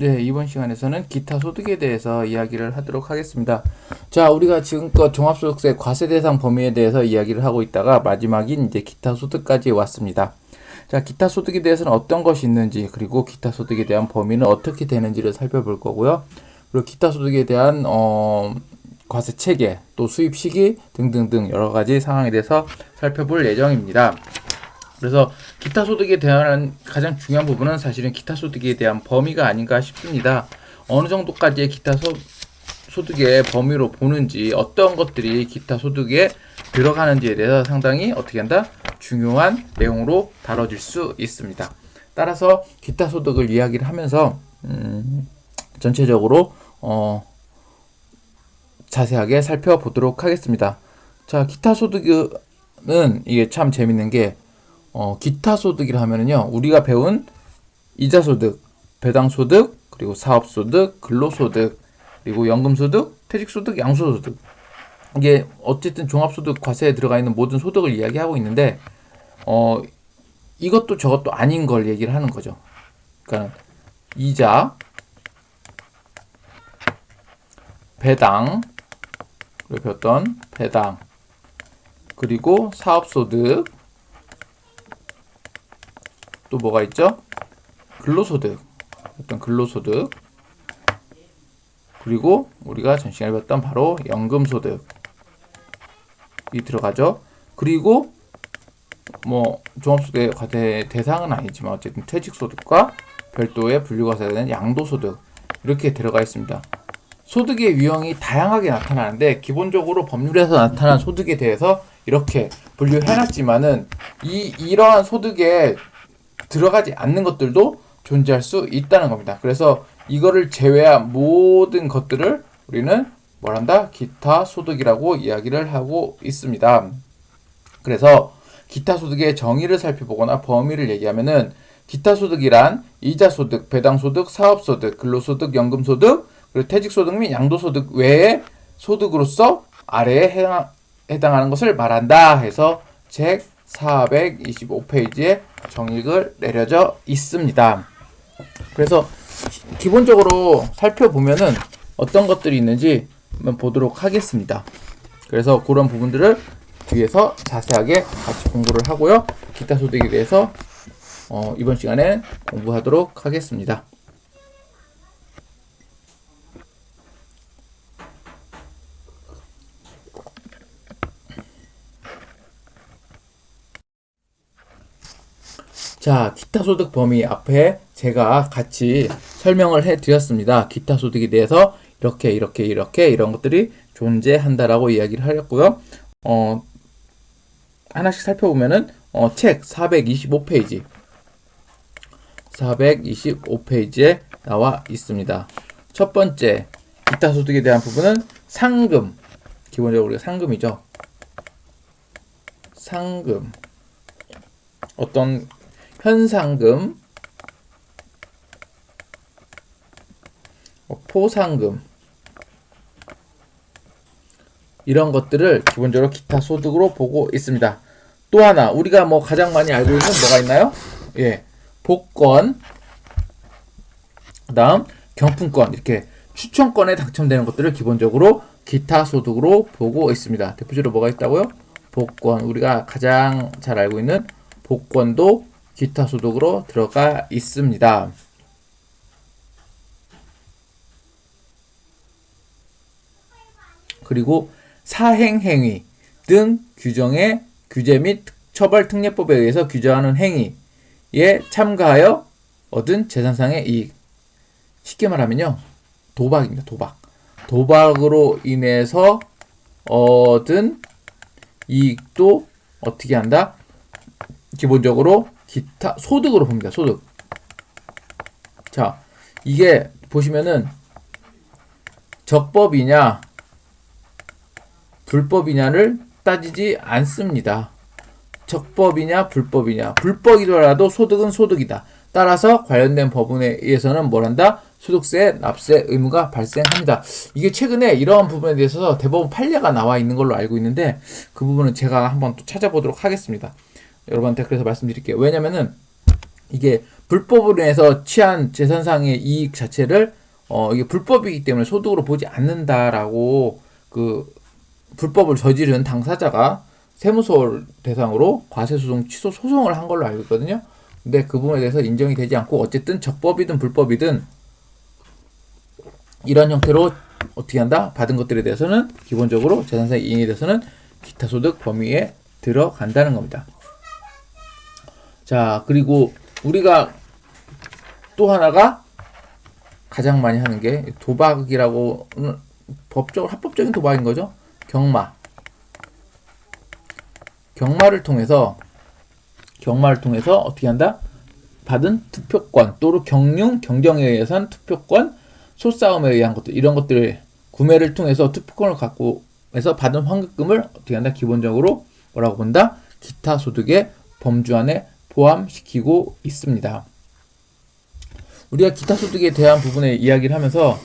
네, 이번 시간에서는 기타 소득에 대해서 이야기를 하도록 하겠습니다. 자, 우리가 지금껏 종합소득세 과세 대상 범위에 대해서 이야기를 하고 있다가 마지막인 이제 기타 소득까지 왔습니다. 자, 기타 소득에 대해서는 어떤 것이 있는지, 그리고 기타 소득에 대한 범위는 어떻게 되는지를 살펴볼 거고요. 그리고 기타 소득에 대한 과세 체계, 또 수입 시기 등등등 여러 가지 상황에 대해서 살펴볼 예정입니다. 그래서 기타 소득에 대한 가장 중요한 부분은 사실은 기타 소득에 대한 범위가 아닌가 싶습니다. 어느 정도까지의 기타 소득의 범위로 보는지, 어떤 것들이 기타 소득에 들어가는지에 대해서 상당히 어떻게 한다? 중요한 내용으로 다뤄질 수 있습니다. 따라서 기타 소득을 이야기를 하면서 전체적으로 자세하게 살펴보도록 하겠습니다. 자, 기타 소득은 이게 참 재밌는 게 기타 소득이라 하면은요, 우리가 배운 이자소득, 배당소득, 그리고 사업소득, 근로소득, 그리고 연금소득, 퇴직소득, 양수소득. 이게 어쨌든 종합소득 과세에 들어가 있는 모든 소득을 이야기하고 있는데, 이것도 저것도 아닌 걸 얘기를 하는 거죠. 그러니까 이자, 배당, 우리가 배웠던 배당, 그리고 사업소득, 또 뭐가 있죠? 근로소득, 어떤 근로소득, 그리고 우리가 전 시간에 배웠던 바로 연금소득이 들어가죠. 그리고 뭐 종합소득 과세 대상은 아니지만 어쨌든 퇴직소득과 별도의 분류과세되는 양도소득 이렇게 들어가 있습니다. 소득의 유형이 다양하게 나타나는데 기본적으로 법률에서 나타난 소득에 대해서 이렇게 분류해놨지만은 이러한 소득에 들어가지 않는 것들도 존재할 수 있다는 겁니다. 그래서 이거를 제외한 모든 것들을 우리는 뭐란다? 기타 소득이라고 이야기를 하고 있습니다. 그래서 기타 소득의 정의를 살펴보거나 범위를 얘기하면은 기타 소득이란 이자소득, 배당소득, 사업소득, 근로소득, 연금소득, 그리고 퇴직소득 및 양도소득 외의 소득으로서 아래에 해당하는 것을 말한다 해서 책 425페이지에 정의를 내려져 있습니다. 그래서 기본적으로 살펴보면은 어떤 것들이 있는지 한번 보도록 하겠습니다. 그래서 그런 부분들을 뒤에서 자세하게 같이 공부를 하고요. 기타 소득에 대해서 이번 시간에 공부하도록 하겠습니다. 자, 기타 소득 범위 앞에 제가 같이 설명을 해드렸습니다. 기타 소득에 대해서 이렇게 이런 것들이 존재한다라고 이야기를 하였고요. 하나씩 살펴보면은 책 425페이지에 나와 있습니다. 첫 번째 기타 소득에 대한 부분은 상금, 기본적으로 우리가 상금이죠. 상금, 어떤 현상금, 포상금 이런 것들을 기본적으로 기타 소득으로 보고 있습니다. 또 하나 우리가 뭐 가장 많이 알고 있는 뭐가 있나요? 예, 복권, 그다음 경품권, 이렇게 추천권에 당첨되는 것들을 기본적으로 기타 소득으로 보고 있습니다. 대표적으로 뭐가 있다고요? 복권, 우리가 가장 잘 알고 있는 복권도 기타 소득으로 들어가 있습니다. 그리고 사행행위 등 규제 및 처벌특례법에 의해서 규정하는 행위에 참가하여 얻은 재산상의 이익. 쉽게 말하면요, 도박입니다. 도박으로 인해서 얻은 이익도 어떻게 한다? 기본적으로 기타 소득으로 봅니다. 소득. 자, 이게 보시면은 적법이냐 불법이냐를 따지지 않습니다. 적법이냐 불법이냐, 불법이더라도 소득은 소득이다. 따라서 관련된 법원에 의해서는 뭘한다? 소득세 납세 의무가 발생합니다. 이게 최근에 이러한 부분에 대해서 대법원 판례가 나와 있는 걸로 알고 있는데 그 부분은 제가 한번 또 찾아보도록 하겠습니다. 여러분한테 그래서 말씀드릴게요. 왜냐면은 이게 불법으로 인해서 취한 재산상의 이익 자체를 이게 불법이기 때문에 소득으로 보지 않는다라고 그 불법을 저지른 당사자가 세무서를 대상으로 과세소송 취소 소송을 한 걸로 알고 있거든요. 근데 그 부분에 대해서 인정이 되지 않고 어쨌든 적법이든 불법이든 이런 형태로 어떻게 한다? 받은 것들에 대해서는 기본적으로 재산상의 이익에 대해서는 기타 소득 범위에 들어간다는 겁니다. 자, 그리고 우리가 또 하나가 가장 많이 하는 게 도박이라고는 법적으로 합법적인 도박인 거죠. 경마. 경마를 통해서 어떻게 한다? 받은 투표권 또는 경정에 의해선 투표권, 소싸움에 의한 것들 이런 것들을 구매를 통해서 투표권을 갖고 해서 받은 환급금을 어떻게 한다? 기본적으로 뭐라고 본다? 기타 소득의 범주 안에 포함시키고 있습니다. 우리가 기타 소득에 대한 부분에 이야기를 하면서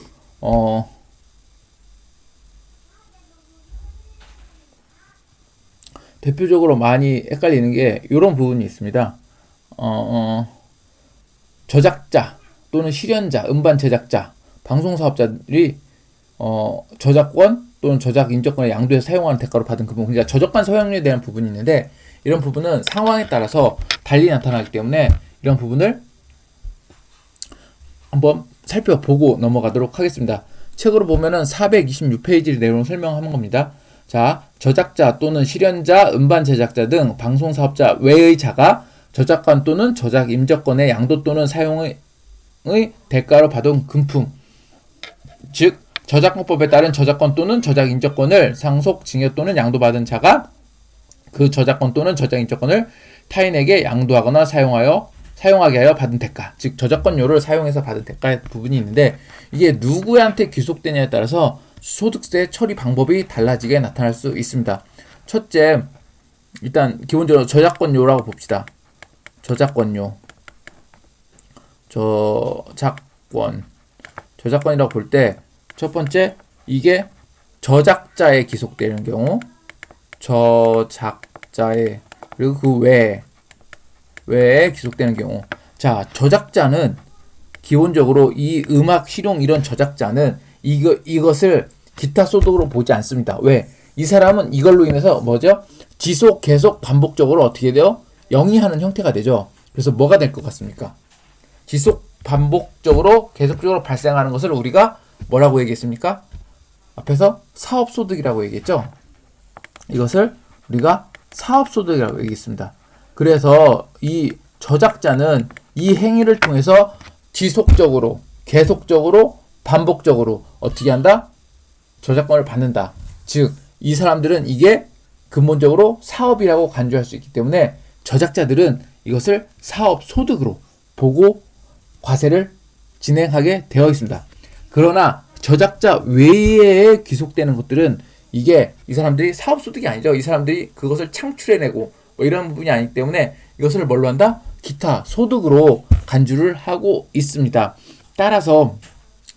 대표적으로 많이 헷갈리는 게 이런 부분이 있습니다. 저작자 또는 실현자, 음반 제작자, 방송사업자들이 저작권 또는 저작 인적권을 양도해서 사용하는 대가로 받은 그 부분, 그러니까 저작권 사용료에 대한 부분이 있는데 이런 부분은 상황에 따라서 달리 나타나기 때문에 이런 부분을 한번 살펴보고 넘어가도록 하겠습니다. 책으로 보면은 426페이지 내용 설명한 겁니다. 자, 저작자 또는 실현자, 음반 제작자 등 방송사업자 외의 자가 저작권 또는 저작 임적권의 양도 또는 사용의 대가로 받은 금품, 즉 저작권법에 따른 저작권 또는 저작 인적권을 상속, 증여 또는 양도받은 자가 그 저작권 또는 저작 인적권을 타인에게 양도하거나 사용하게 하여 받은 대가, 즉 저작권료를 사용해서 받은 대가의 부분이 있는데 이게 누구한테 귀속되냐에 따라서 소득세 처리 방법이 달라지게 나타날 수 있습니다. 첫째, 일단 기본적으로 저작권료라고 봅시다. 저작권이라고 볼 때 첫 번째, 이게 저작자에 귀속되는 경우, 저작자에, 그리고 그 외에 귀속되는 경우. 자, 저작자는 기본적으로 이 음악 실용 이런 저작자는 이것을 기타 소득으로 보지 않습니다. 왜? 이 사람은 이걸로 인해서 뭐죠? 지속, 계속, 반복적으로 어떻게 돼요? 영위하는 형태가 되죠. 그래서 뭐가 될 것 같습니까? 지속, 반복적으로, 계속적으로 발생하는 것을 우리가 뭐라고 얘기했습니까? 앞에서 사업소득이라고 얘기했죠. 이것을 우리가 사업소득이라고 얘기했습니다. 그래서 이 저작자는 이 행위를 통해서 지속적으로, 계속적으로, 반복적으로 어떻게 한다? 저작권을 받는다. 즉, 이 사람들은 이게 근본적으로 사업이라고 간주할 수 있기 때문에 저작자들은 이것을 사업 소득으로 보고 과세를 진행하게 되어 있습니다. 그러나 저작자 외에 귀속되는 것들은 이게 이 사람들이 사업 소득이 아니죠. 이 사람들이 그것을 창출해내고 뭐 이런 부분이 아니기 때문에 이것을 뭘로 한다? 기타 소득으로 간주를 하고 있습니다. 따라서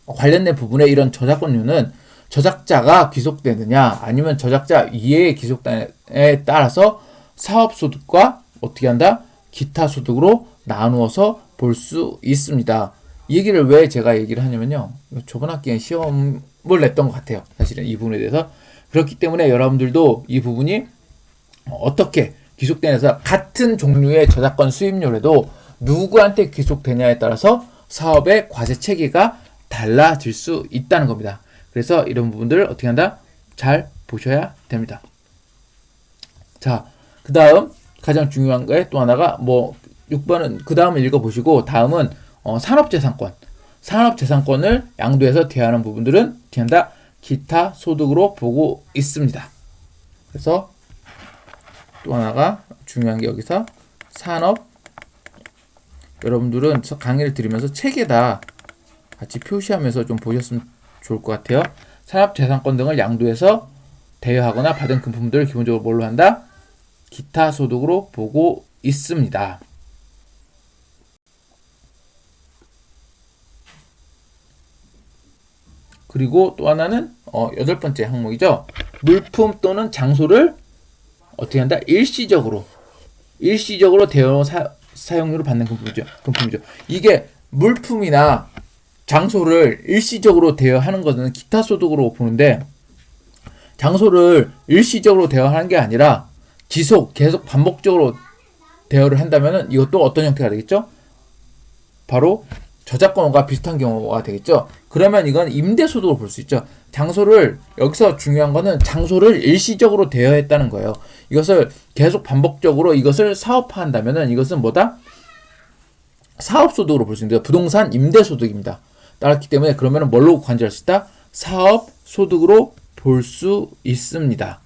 관련된 부분에 이런 저작권료는 저작자가 귀속되느냐 아니면 저작자 이외에 귀속되느냐에 따라서 사업소득과 어떻게 한다? 기타 소득으로 나누어서 볼 수 있습니다. 이 얘기를 왜 제가 얘기를 하냐면요. 저번 학기에 시험을 냈던 것 같아요. 사실은 이 부분에 대해서. 그렇기 때문에 여러분들도 이 부분이 어떻게 귀속되면서 같은 종류의 저작권 수입료라도 누구한테 귀속되냐에 따라서 사업의 과세 체계가 달라질 수 있다는 겁니다. 그래서 이런 부분들을 어떻게 한다? 잘 보셔야 됩니다. 자, 그 다음 가장 중요한 거에 또 하나가 6번은 그 다음을 읽어보시고 다음은 산업재산권. 산업재산권을 양도해서 대하는 부분들은 어떻게 한다? 기타 소득으로 보고 있습니다. 그래서 또 하나가 중요한 게 여기서 산업, 여러분들은 강의를 들으면서 책에다 같이 표시하면서 좀 보셨으면 좋을 것 같아요. 산업재산권 등을 양도해서 대여하거나 받은 금품들을 기본적으로 뭘로 한다? 기타 소득으로 보고 있습니다. 그리고 또 하나는 8번째 항목이죠. 물품 또는 장소를 어떻게 한다? 일시적으로 사용료를 받는 금품이죠. 이게 물품이나 장소를 일시적으로 대여하는 것은 기타 소득으로 보는데, 장소를 일시적으로 대여하는 게 아니라 계속 반복적으로 대여를 한다면은 이것도 어떤 형태가 되겠죠? 바로 저작권과 비슷한 경우가 되겠죠. 그러면 이건 임대소득으로 볼 수 있죠. 장소를, 여기서 중요한 거는 장소를 일시적으로 대여했다는 거예요. 이것을 계속 반복적으로 이것을 사업화한다면은 이것은 뭐다? 사업소득으로 볼 수 있는데 부동산 임대소득입니다. 따랐기 때문에 그러면은 뭘로 간주할 수 있다? 사업소득으로 볼 수 있습니다.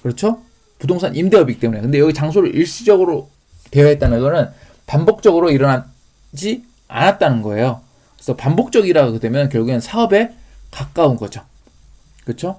그렇죠? 부동산 임대업이기 때문에. 근데 여기 장소를 일시적으로 대여했다는 거는 반복적으로 일어나지 않았다는 거예요. 그래서 반복적이라고 되면 결국엔 사업에 가까운 거죠. 그렇죠?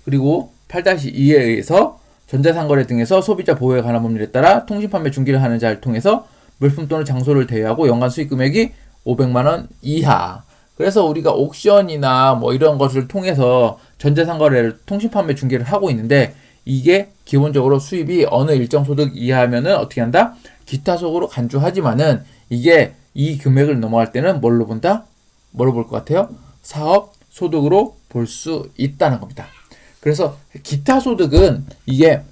그리고 8-2에 의해서 전자상거래 등에서 소비자 보호에 관한 법률에 따라 통신판매 중개를 하는 자를 통해서 물품 또는 장소를 대여하고 연간 수익 금액이 500만 원 이하. 그래서 우리가 옥션이나 뭐 이런 것을 통해서 전자상거래를 통신판매 중개를 하고 있는데, 이게 기본적으로 수입이 어느 일정 소득 이하면은 어떻게 한다? 기타 소득으로 간주하지만은 이게 이 금액을 넘어갈 때는 뭘로 본다? 뭘로 볼 것 같아요? 사업 소득으로 볼 수 있다는 겁니다. 그래서 기타 소득은 이게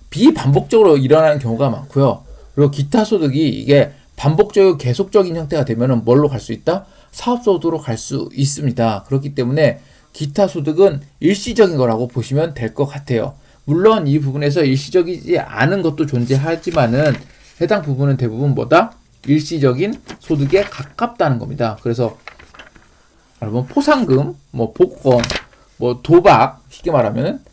비반복적으로 일어나는 경우가 많고요. 그리고 기타 소득이 이게 반복적이고 계속적인 형태가 되면은 뭘로 갈 수 있다? 사업 소득으로 갈 수 있습니다. 그렇기 때문에 기타 소득은 일시적인 거라고 보시면 될 것 같아요. 물론 이 부분에서 일시적이지 않은 것도 존재하지만은 해당 부분은 대부분 뭐다? 일시적인 소득에 가깝다는 겁니다. 그래서 여러분 포상금, 뭐 복권, 뭐 도박, 쉽게 말하면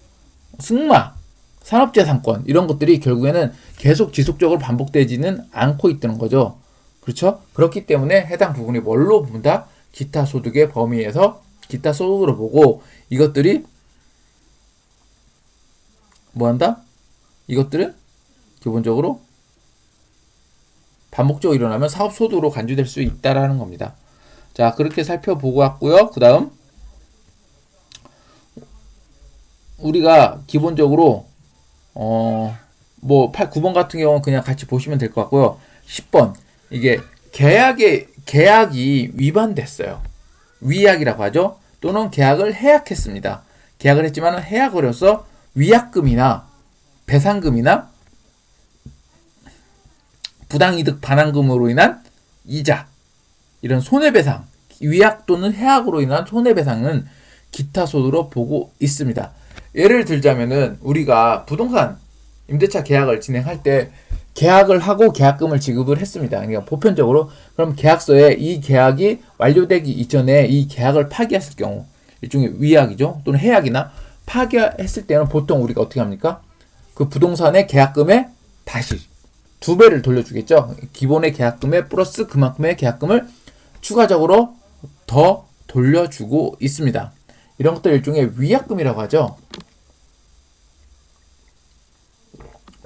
승마, 산업재산권 이런 것들이 결국에는 계속 지속적으로 반복되지는 않고 있다는 거죠. 그렇죠? 그렇기 때문에 해당 부분이 뭘로 본다? 기타 소득의 범위에서 기타 소득으로 보고, 이것들이 뭐한다? 이것들은 기본적으로 반복적으로 일어나면 사업 소득으로 간주될 수 있다라는 겁니다. 자, 그렇게 살펴보고 왔고요. 그 다음 우리가 기본적으로 뭐 9번 같은 경우는 그냥 같이 보시면 될 것 같고요. 10번 이게 계약이 위반됐어요. 위약이라고 하죠. 또는 계약을 해약했습니다. 계약을 했지만 해약으로서 위약금이나 배상금이나 부당이득 반환금으로 인한 이자, 이런 손해배상, 위약 또는 해약으로 인한 손해배상은 기타 소득으로 보고 있습니다. 예를 들자면은 우리가 부동산 임대차 계약을 진행할 때 계약을 하고 계약금을 지급을 했습니다. 그러니까 보편적으로 그럼 계약서에 이 계약이 완료되기 이전에 이 계약을 파기했을 경우, 일종의 위약이죠. 또는 해약이나 파기했을 때는 보통 우리가 어떻게 합니까? 그 부동산의 계약금에 다시 2배를 돌려주겠죠. 기본의 계약금에 플러스 그만큼의 계약금을 추가적으로 더 돌려주고 있습니다. 이런 것들 일종의 위약금이라고 하죠.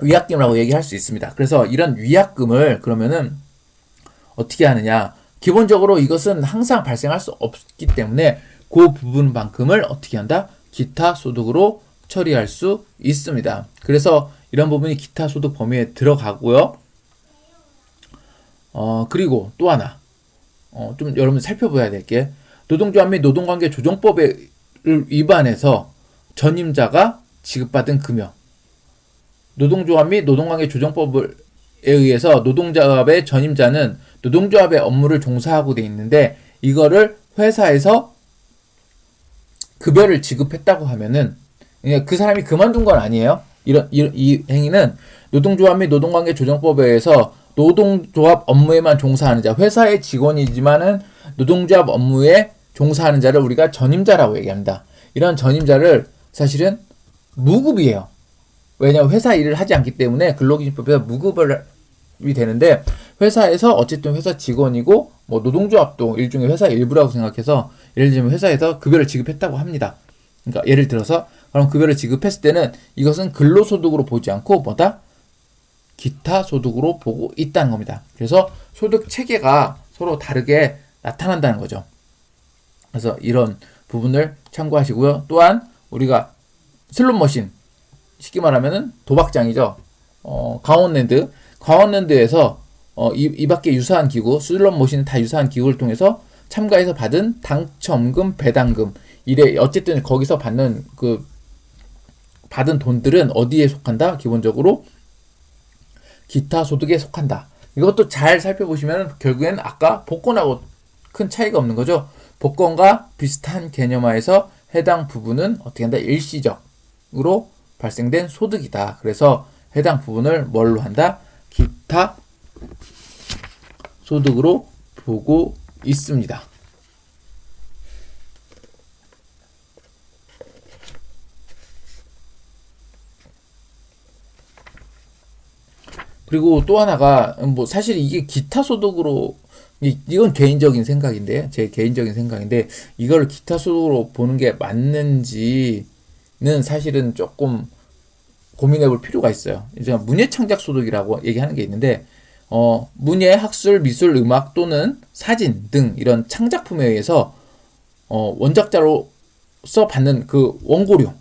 위약금이라고 얘기할 수 있습니다. 그래서 이런 위약금을 그러면은 어떻게 하느냐? 기본적으로 이것은 항상 발생할 수 없기 때문에 그 부분만큼을 어떻게 한다? 기타 소득으로 처리할 수 있습니다. 그래서 이런 부분이 기타 소득 범위에 들어가고요. 그리고 또 하나 좀 여러분 살펴봐야 될 게, 노동조합 및 노동관계 조정법을 위반해서 전임자가 지급받은 금액, 노동조합 및 노동관계 조정법에 의해서 노동조합의 전임자는 노동조합의 업무를 종사하고 돼 있는데 이거를 회사에서 급여를 지급했다고 하면은 그 사람이 그만둔 건 아니에요. 이 행위는 노동조합 및 노동관계 조정법에 의해서 노동조합 업무에만 종사하는 자, 회사의 직원이지만은 노동조합 업무에 종사하는 자를 우리가 전임자라고 얘기합니다. 이런 전임자를 사실은 무급이에요. 왜냐하면 회사 일을 하지 않기 때문에 근로기준법에서 무급이 되는데, 회사에서 어쨌든 회사 직원이고 뭐 노동조합도 일종의 회사 일부라고 생각해서 예를 들면 회사에서 급여를 지급했다고 합니다. 그러니까 예를 들어서 그럼 급여를 지급했을 때는 이것은 근로소득으로 보지 않고 뭐다? 기타 소득으로 보고 있다는 겁니다. 그래서 소득 체계가 서로 다르게 나타난다는 거죠. 그래서 이런 부분을 참고하시고요. 또한 우리가 슬롯머신, 쉽게 말하면은 도박장이죠. 강원랜드에서 이 밖에 유사한 기구, 슬롯머신은 다 유사한 기구를 통해서 참가해서 받은 당첨금, 배당금, 이래 어쨌든 거기서 받는 받은 돈들은 어디에 속한다? 기본적으로 기타 소득에 속한다. 이것도 잘 살펴보시면 결국엔 아까 복권하고 큰 차이가 없는 거죠. 복권과 비슷한 개념화에서 해당 부분은 어떻게 한다? 일시적으로 발생된 소득이다. 그래서 해당 부분을 뭘로 한다? 기타 소득으로 보고 있습니다. 그리고 또 하나가 사실 이게 기타 소득으로 이건 개인적인 생각인데 제 개인적인 생각인데 이걸 기타 소득으로 보는 게 맞는지는 사실은 조금 고민해 볼 필요가 있어요. 이제 문예창작 소득이라고 얘기하는 게 있는데 문예, 학술, 미술, 음악 또는 사진 등 이런 창작품에 의해서 원작자로서 받는 그 원고료,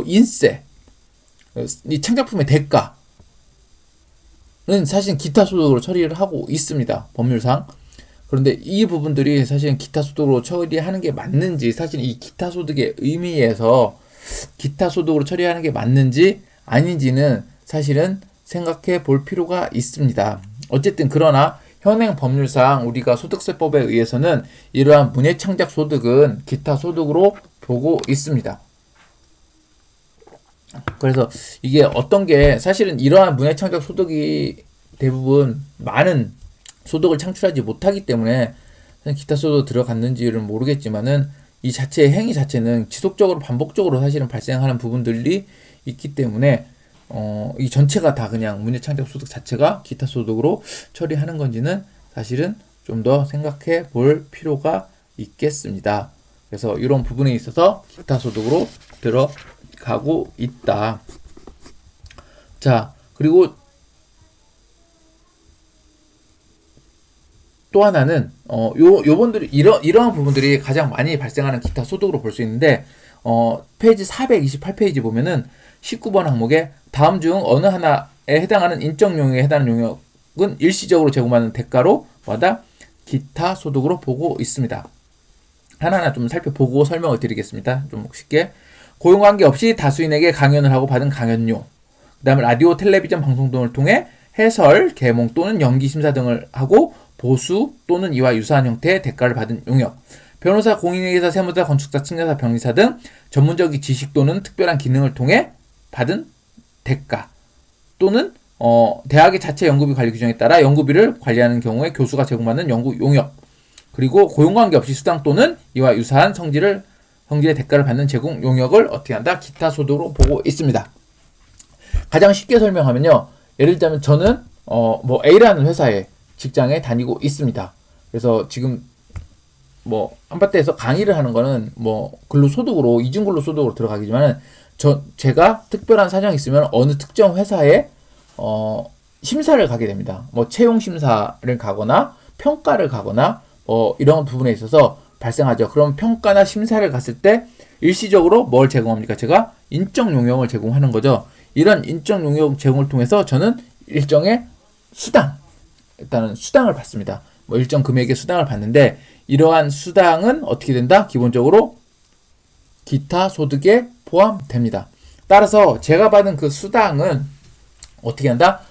인세, 이 창작품의 대가 는 사실 기타 소득으로 처리를 하고 있습니다. 법률상. 그런데 이 부분들이 사실은 기타 소득으로 처리하는 게 맞는지, 사실 이 기타 소득의 의미에서 기타 소득으로 처리하는 게 맞는지 아닌지는 사실은 생각해 볼 필요가 있습니다. 어쨌든 그러나 현행 법률상 우리가 소득세법에 의해서는 이러한 문예창작 소득은 기타 소득으로 보고 있습니다. 그래서 이게 어떤 게 사실은 이러한 문예창작 소득이 대부분 많은 소득을 창출하지 못하기 때문에 기타 소득 들어갔는지는 모르겠지만은 이 자체의 행위 자체는 지속적으로 반복적으로 사실은 발생하는 부분들이 있기 때문에 이 전체가 다 그냥 문예창작 소득 자체가 기타 소득으로 처리하는 건지는 사실은 좀 더 생각해 볼 필요가 있겠습니다. 그래서 이런 부분에 있어서 기타 소득으로 들어가고 있다. 자, 그리고 또 하나는 요번들이 이러한 부분들이 가장 많이 발생하는 기타 소득으로 볼 수 있는데 페이지 428페이지 보면은 19번 항목에 다음 중 어느 하나에 해당하는 인적 용역에 해당하는 용역은 일시적으로 제공하는 대가로 기타 소득으로 보고 있습니다. 하나하나 좀 살펴보고 설명을 드리겠습니다. 좀 쉽게. 고용관계 없이 다수인에게 강연을 하고 받은 강연료, 그 다음에 라디오, 텔레비전 방송 등을 통해 해설, 개몽 또는 연기 심사 등을 하고 보수 또는 이와 유사한 형태의 대가를 받은 용역, 변호사, 공인회계사, 세무사, 건축사, 측량사, 변리사 등 전문적인 지식 또는 특별한 기능을 통해 받은 대가, 또는 대학의 자체 연구비 관리 규정에 따라 연구비를 관리하는 경우에 교수가 제공받는 연구 용역, 그리고 고용관계 없이 수당 또는 이와 유사한 성질의 대가를 받는 제공 용역을 어떻게 한다? 기타 소득으로 보고 있습니다. 가장 쉽게 설명하면요, 예를 들자면 저는 A라는 회사에 직장에 다니고 있습니다. 그래서 지금 한밭대에서 강의를 하는 거는 근로소득으로, 이중근로소득으로 들어가기지만 제가 특별한 사정이 있으면 어느 특정 회사에 심사를 가게 됩니다. 채용 심사를 가거나 평가를 가거나 이런 부분에 있어서 발생하죠. 그럼 평가나 심사를 갔을 때 일시적으로 뭘 제공합니까? 제가 인적 용역을 제공하는 거죠. 이런 인적 용역 제공을 통해서 저는 일정의 일단은 수당을 받습니다. 일정 금액의 수당을 받는데 이러한 수당은 어떻게 된다? 기본적으로 기타 소득에 포함됩니다. 따라서 제가 받은 그 수당은 어떻게 한다?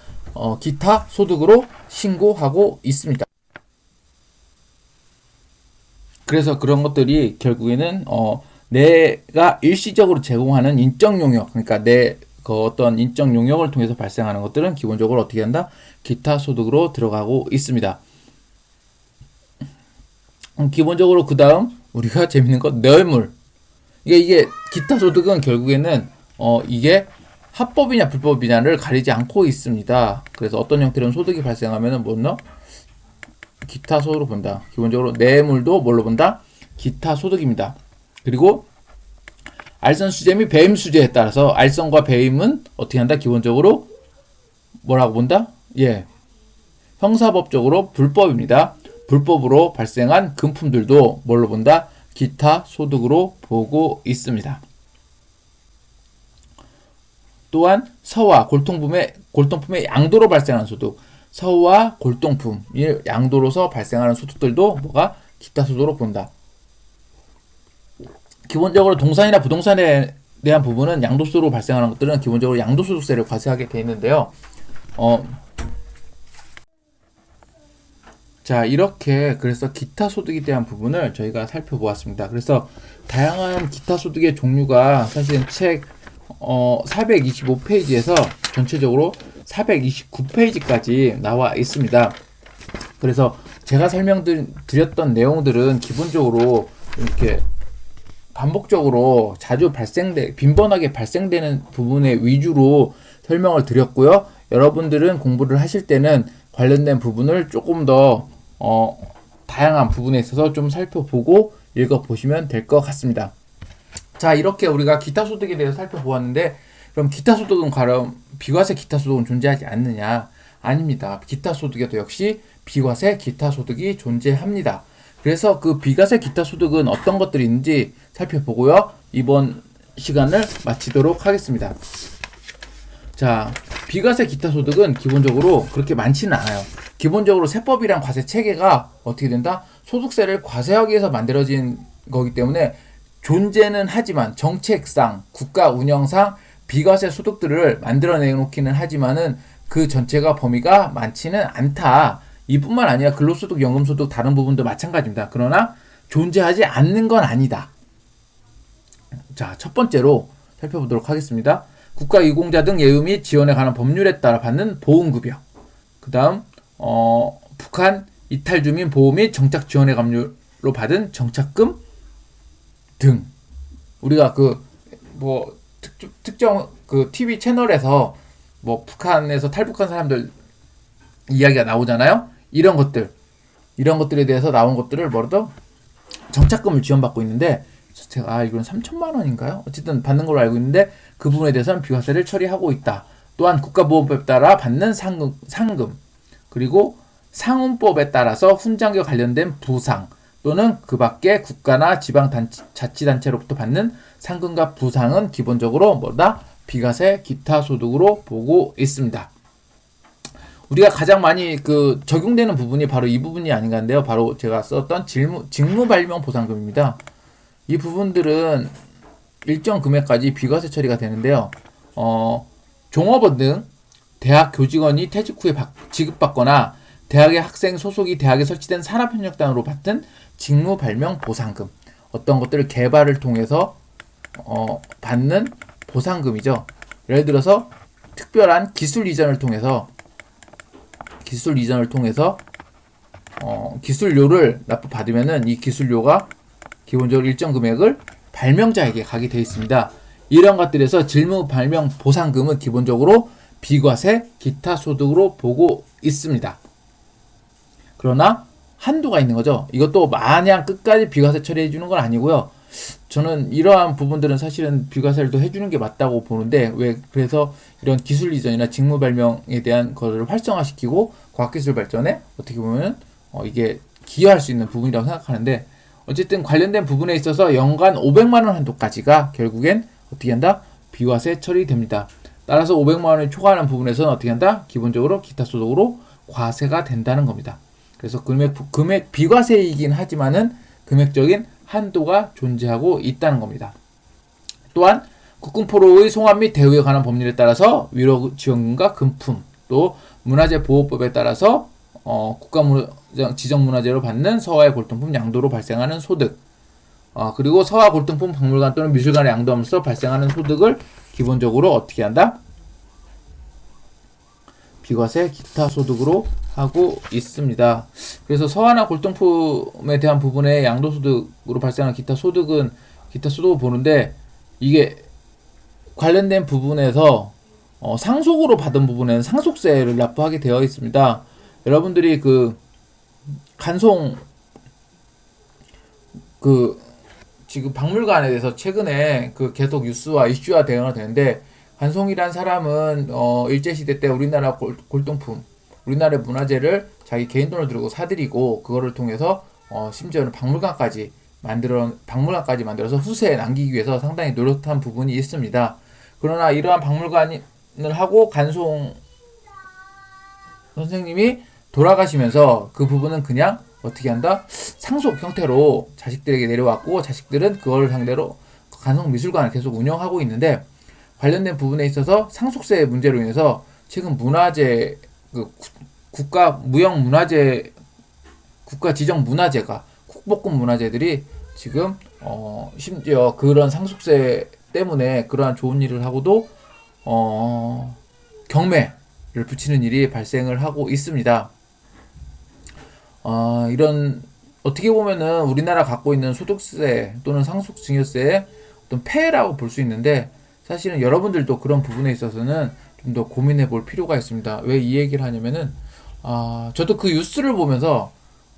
기타 소득으로 신고하고 있습니다. 그래서 그런 것들이 결국에는 내가 일시적으로 제공하는 인적 용역, 그러니까 어떤 인적 용역을 통해서 발생하는 것들은 기본적으로 어떻게 한다? 기타 소득으로 들어가고 있습니다. 기본적으로 그 다음 우리가 재밌는 건 뇌물. 이게 기타 소득은 결국에는 이게 합법이냐 불법이냐를 가리지 않고 있습니다. 그래서 어떤 형태로는 소득이 발생하면은 기타 소득으로 본다. 기본적으로 뇌물도 뭘로 본다? 기타 소득입니다. 그리고 알선 수재 및 배임 수재에 따라서 알선과 배임은 어떻게 한다? 기본적으로 뭐라고 본다? 형사법적으로 불법입니다. 불법으로 발생한 금품들도 뭘로 본다? 기타 소득으로 보고 있습니다. 또한 서와 골동품의 양도로 발생하는 소득, 서와 골동품이 양도로서 발생하는 소득들도 뭐가 기타 소득으로 본다. 기본적으로 동산이나 부동산에 대한 부분은 양도소득으로 발생하는 것들은 기본적으로 양도소득세를 과세하게 되어 있는데요. 자, 이렇게 그래서 기타 소득에 대한 부분을 저희가 살펴보았습니다. 그래서 다양한 기타 소득의 종류가 사실은 책 425페이지에서 전체적으로 429페이지까지 나와 있습니다. 그래서 제가 설명드렸던 내용들은 기본적으로 이렇게 반복적으로 자주 빈번하게 발생되는 부분의 위주로 설명을 드렸고요. 여러분들은 공부를 하실 때는 관련된 부분을 조금 더 다양한 부분에 있어서 좀 살펴보고 읽어보시면 될 것 같습니다. 자, 이렇게 우리가 기타 소득에 대해서 살펴보았는데, 그럼 기타 소득은 과연 비과세 기타 소득은 존재하지 않느냐? 아닙니다. 기타 소득에도 역시 비과세 기타 소득이 존재합니다. 그래서 그 비과세 기타 소득은 어떤 것들이 있는지 살펴보고요. 이번 시간을 마치도록 하겠습니다. 자, 비과세 기타 소득은 기본적으로 그렇게 많지는 않아요. 기본적으로 세법이란 과세 체계가 어떻게 된다? 소득세를 과세하기 위해서 만들어진 거기 때문에 존재는 하지만 정책상, 국가 운영상 비과세 소득들을 만들어내 놓기는 하지만은 그 전체가 범위가 많지는 않다. 이뿐만 아니라 근로소득, 연금소득 다른 부분도 마찬가지입니다. 그러나 존재하지 않는 건 아니다. 자, 첫 번째로 살펴보도록 하겠습니다. 국가 유공자 등 예우 및 지원에 관한 법률에 따라 받는 보험급여. 그 다음 북한 이탈 주민 보호 및 정착 지원의 감료로 받은 정착금 등. 우리가 특정 TV 채널에서 북한에서 탈북한 사람들 이야기가 나오잖아요. 이런 것들에 대해서 나온 것들을 뭐라도 정착금을 지원받고 있는데, 제가 알기로는 3천만 원인가요? 어쨌든 받는 걸로 알고 있는데 그 부분에 대해서는 비과세를 처리하고 있다. 또한 국가보험법에 따라 받는 상금, 그리고 상훈법에 따라서 훈장과 관련된 부상 또는 그 밖에 국가나 지방자치단체로부터 받는 상금과 부상은 기본적으로 비과세 기타 소득으로 보고 있습니다. 우리가 가장 많이 적용되는 부분이 바로 이 부분이 아닌가 한데요. 바로 제가 썼던 직무발명 보상금입니다. 이 부분들은 일정 금액까지 비과세 처리가 되는데요. 종업원 등 대학 교직원이 퇴직 후에 지급받거나 대학의 학생 소속이 대학에 설치된 산업협력단으로 받은 직무발명 보상금, 어떤 것들을 개발을 통해서 받는 보상금이죠. 예를 들어서 특별한 기술 이전을 통해서 기술료를 납부받으면은 이 기술료가 기본적으로 일정 금액을 발명자에게 가게 되어 있습니다. 이런 것들에서 직무발명 보상금은 기본적으로 비과세 기타 소득으로 보고 있습니다. 그러나 한도가 있는 거죠. 이것도 마냥 끝까지 비과세 처리해 주는 건 아니고요. 저는 이러한 부분들은 사실은 비과세를 또 해주는 게 맞다고 보는데, 그래서 이런 기술 이전이나 직무 발명에 대한 것을 활성화시키고 과학기술 발전에 어떻게 보면 이게 기여할 수 있는 부분이라고 생각하는데, 어쨌든 관련된 부분에 있어서 연간 500만 원 한도까지가 결국엔 어떻게 한다? 비과세 처리됩니다. 따라서 500만 원을 초과하는 부분에서는 어떻게 한다? 기본적으로 기타 소득으로 과세가 된다는 겁니다. 그래서 금액 비과세이긴 하지만은 금액적인 한도가 존재하고 있다는 겁니다. 또한 국군포로의 송환 및 대우에 관한 법률에 따라서 위로지원금과 금품, 또 문화재보호법에 따라서 국가 지정문화재로 받는 서화의 골동품 양도로 발생하는 소득, 그리고 서화 골동품 박물관 또는 미술관에 양도하면서 발생하는 소득을 기본적으로 어떻게 한다? 비과세 기타 소득으로 하고 있습니다. 그래서 서화나 골동품에 대한 부분에 양도소득으로 발생하는 기타 소득을 보는데, 이게 관련된 부분에서 상속으로 받은 부분에는 상속세를 납부하게 되어 있습니다. 여러분들이 지금 박물관에 대해서 최근에 계속 뉴스와 이슈화 대응을 되는데, 간송이란 사람은 일제시대 때 우리나라 골동품, 우리나라의 문화재를 자기 개인 돈을 들고 사들이고, 그거를 통해서 심지어는 박물관까지 만들어서 후세에 남기기 위해서 상당히 노력한 부분이 있습니다. 그러나 이러한 박물관을 하고 간송 선생님이 돌아가시면서 그 부분은 그냥 어떻게 한다? 상속 형태로 자식들에게 내려왔고 자식들은 그걸 상대로 간송미술관을 계속 운영하고 있는데 관련된 부분에 있어서 상속세 문제로 인해서 최근 문화재 국가 무형 문화재 국가 지정 문화재가 국보급 문화재들이 지금 심지어 그런 상속세 때문에 그러한 좋은 일을 하고도 경매를 붙이는 일이 발생을 하고 있습니다. 이런 어떻게 보면은 우리나라 갖고 있는 소득세 또는 상속증여세의 어떤 폐해라고 볼 수 있는데 사실은 여러분들도 그런 부분에 있어서는 좀 더 고민해 볼 필요가 있습니다. 왜 이 얘기를 하냐면은 저도 그 뉴스를 보면서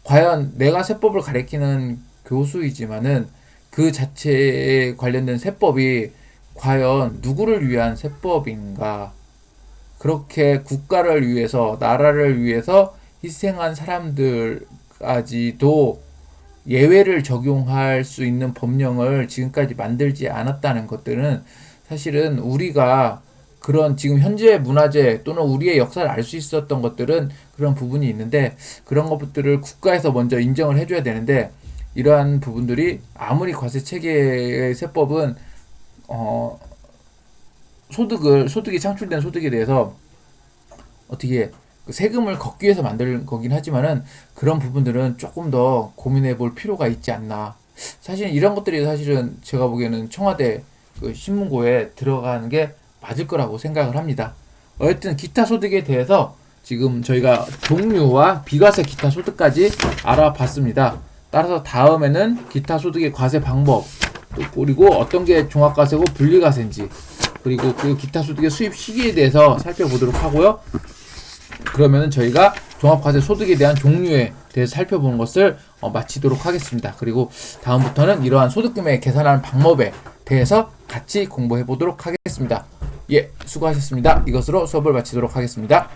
과연 내가 세법을 가리키는 교수이지만은 그 자체에 관련된 세법이 과연 누구를 위한 세법인가? 그렇게 국가를 위해서 나라를 위해서 희생한 사람들까지도 예외를 적용할 수 있는 법령을 지금까지 만들지 않았다는 것들은 사실은 우리가 그런 지금 현재 문화재 또는 우리의 역사를 알 수 있었던 것들은 그런 부분이 있는데 그런 것들을 국가에서 먼저 인정을 해줘야 되는데 이러한 부분들이 아무리 과세 체계의 세법은 소득이 창출된 소득에 대해서 어떻게 세금을 걷기 위해서 만든 거긴 하지만은 그런 부분들은 조금 더 고민해 볼 필요가 있지 않나. 사실 이런 것들이 사실은 제가 보기에는 청와대 그 신문고에 들어가는 게 맞을 거라고 생각을 합니다. 어쨌든 기타 소득에 대해서 지금 저희가 종류와 비과세 기타 소득까지 알아봤습니다. 따라서 다음에는 기타 소득의 과세 방법, 그리고 어떤 게 종합과세고 분리과세인지, 그리고 그 기타 소득의 수입 시기에 대해서 살펴보도록 하고요. 그러면은 저희가 종합과세 소득에 대한 종류에 대해서 살펴보는 것을 마치도록 하겠습니다. 그리고 다음부터는 이러한 소득금액 계산하는 방법에 대해서 같이 공부해 보도록 하겠습니다. 예, 수고하셨습니다. 이것으로 수업을 마치도록 하겠습니다.